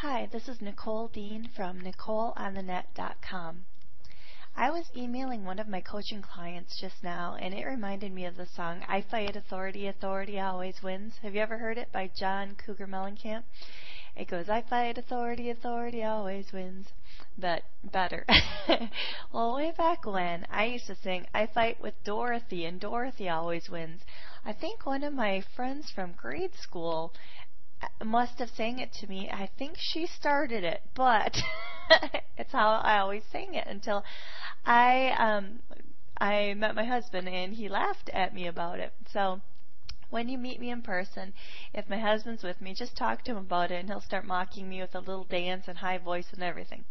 Hi, this is Nicole Dean from NicoleOnTheNet.com. I was emailing one of my coaching clients just now, and it reminded me of the song I Fight Authority, Authority Always Wins. Have you ever heard it by John Cougar Mellencamp? It goes, I fight authority, authority always wins. But better. Well, way back when, I used to sing, I fight with Dorothy, and Dorothy always wins. I think one of my friends from grade school must have sang it to me. I think she started it, but it's how I always sang it until I met my husband, and he laughed at me about it. So when you meet me in person, if my husband's with me, just talk to him about it, and he'll start mocking me with a little dance and high voice and everything.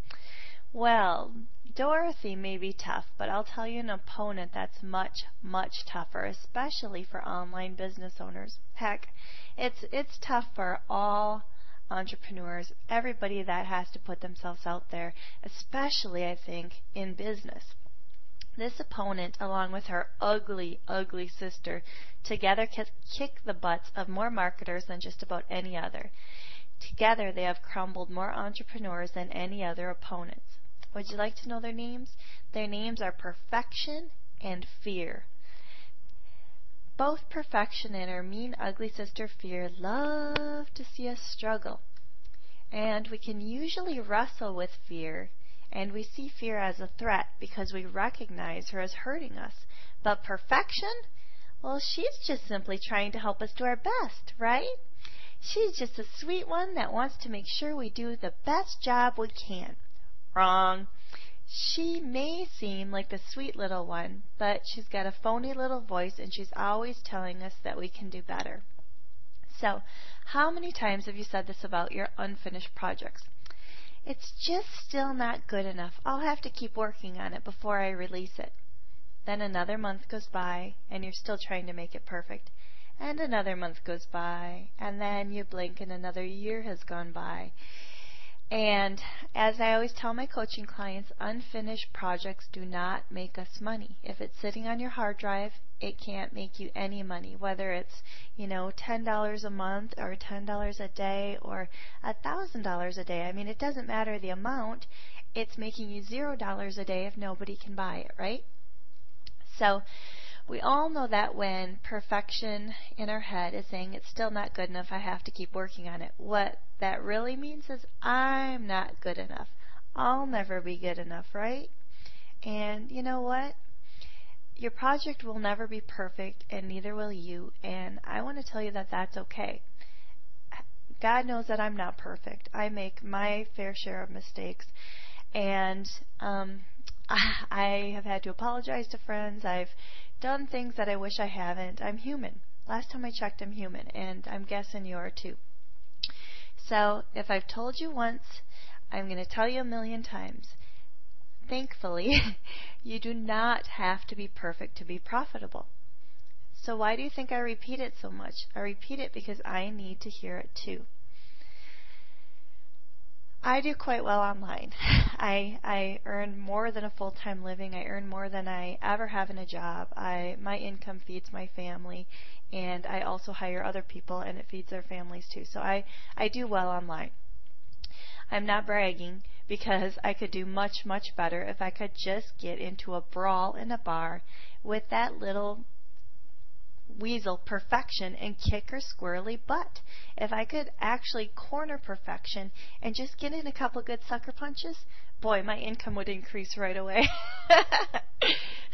Well, Dorothy may be tough, but I'll tell you an opponent that's much, much tougher, especially for online business owners. Heck, it's tough for all entrepreneurs, everybody that has to put themselves out there, especially, I think, in business. This opponent, along with her ugly, ugly sister, together kick the butts of more marketers than just about any other. Together, they have crumbled more entrepreneurs than any other opponents. Would you like to know their names? Their names are Perfection and Fear. Both Perfection and her mean, ugly sister Fear love to see us struggle. And we can usually wrestle with Fear, and we see Fear as a threat because we recognize her as hurting us. But Perfection? Well, she's just simply trying to help us do our best, right? She's just a sweet one that wants to make sure we do the best job we can. Wrong. She may seem like the sweet little one, but she's got a phony little voice, and she's always telling us that we can do better. So, how many times have you said this about your unfinished projects? It's just still not good enough. I'll have to keep working on it before I release it. Then another month goes by, and you're still trying to make it perfect. And another month goes by, and then you blink and another year has gone by. And as I always tell my coaching clients, unfinished projects do not make us money. If it's sitting on your hard drive, it can't make you any money, whether it's, $10 a month or $10 a day or $1,000 a day. I mean, it doesn't matter the amount. It's making you $0 a day if nobody can buy it, right? So we all know that when Perfection in our head is saying it's still not good enough, I have to keep working on it. What that really means is I'm not good enough. I'll never be good enough, right? And you know what? Your project will never be perfect, and neither will you. And I want to tell you that that's okay. God knows that I'm not perfect. I make my fair share of mistakes. And I have had to apologize to friends. I've done things that I wish I haven't. I'm human. Last time I checked, I'm human, and I'm guessing you are too. So if I've told you once, I'm going to tell you a million times. Thankfully, you do not have to be perfect to be profitable. So why do you think I repeat it so much? I repeat it because I need to hear it too. I do quite well online. I earn more than a full-time living. I earn more than I ever have in a job. My income feeds my family, and I also hire other people, and it feeds their families too. So I do well online. I'm not bragging because I could do much, much better if I could just get into a brawl in a bar with that little weasel Perfection and kick her squirrely butt. If I could actually corner Perfection and just get in a couple good sucker punches, boy, my income would increase right away.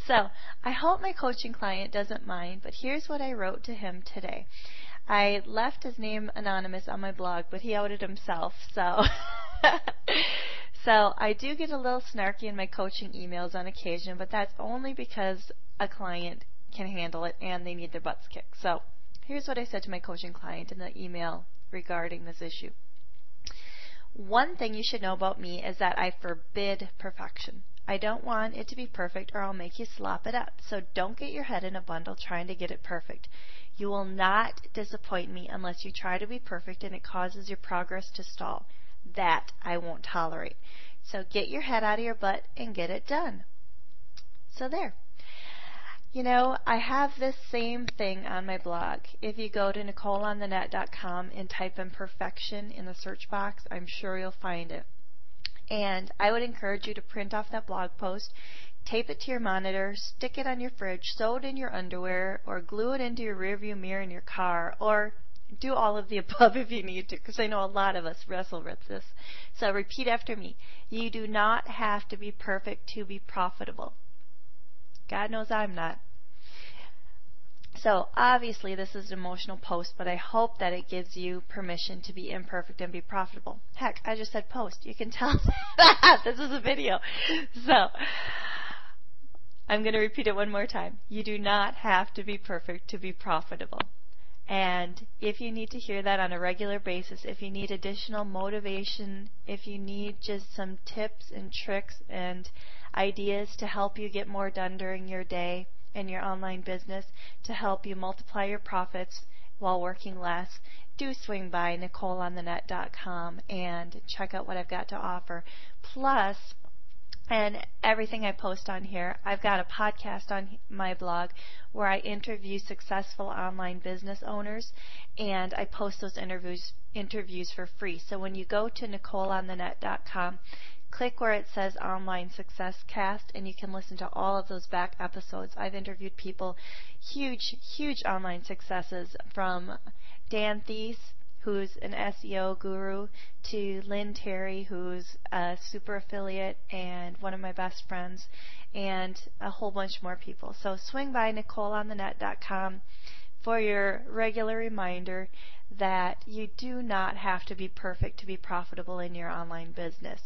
So I hope my coaching client doesn't mind, but here's what I wrote to him today. I left his name anonymous on my blog, but he outed himself, so so I do get a little snarky in my coaching emails on occasion, but that's only because a client can handle it and they need their butts kicked. So here's what I said to my coaching client in the email regarding this issue. One thing you should know about me is that I forbid perfection. I don't want it to be perfect or I'll make you slop it up. So don't get your head in a bundle trying to get it perfect. You will not disappoint me unless you try to be perfect and it causes your progress to stall. That I won't tolerate. So get your head out of your butt and get it done. So there. You know, I have this same thing on my blog. If you go to NicoleOnTheNet.com and type in perfection in the search box, I'm sure you'll find it. And I would encourage you to print off that blog post, tape it to your monitor, stick it on your fridge, sew it in your underwear, or glue it into your rearview mirror in your car, or do all of the above if you need to, because I know a lot of us wrestle with this. So repeat after me. You do not have to be perfect to be profitable. God knows I'm not. So obviously this is an emotional post, but I hope that it gives you permission to be imperfect and be profitable. Heck, I just said post. You can tell that. This is a video. So I'm going to repeat it one more time. You do not have to be perfect to be profitable. And if you need to hear that on a regular basis, if you need additional motivation, if you need just some tips and tricks and ideas to help you get more done during your day in your online business, to help you multiply your profits while working less, do swing by NicoleOnTheNet.com and check out what I've got to offer. Plus, and everything I post on here, I've got a podcast on my blog where I interview successful online business owners, and I post those interviews for free. So when you go to NicoleOnTheNet.com, click where it says Online Success Cast, and you can listen to all of those back episodes. I've interviewed people, huge online successes, from Dan Thies, who's an SEO guru, to Lynn Terry, who's a super affiliate and one of my best friends, and a whole bunch more people. So swing by NicoleOnTheNet.com for your regular reminder that you do not have to be perfect to be profitable in your online business.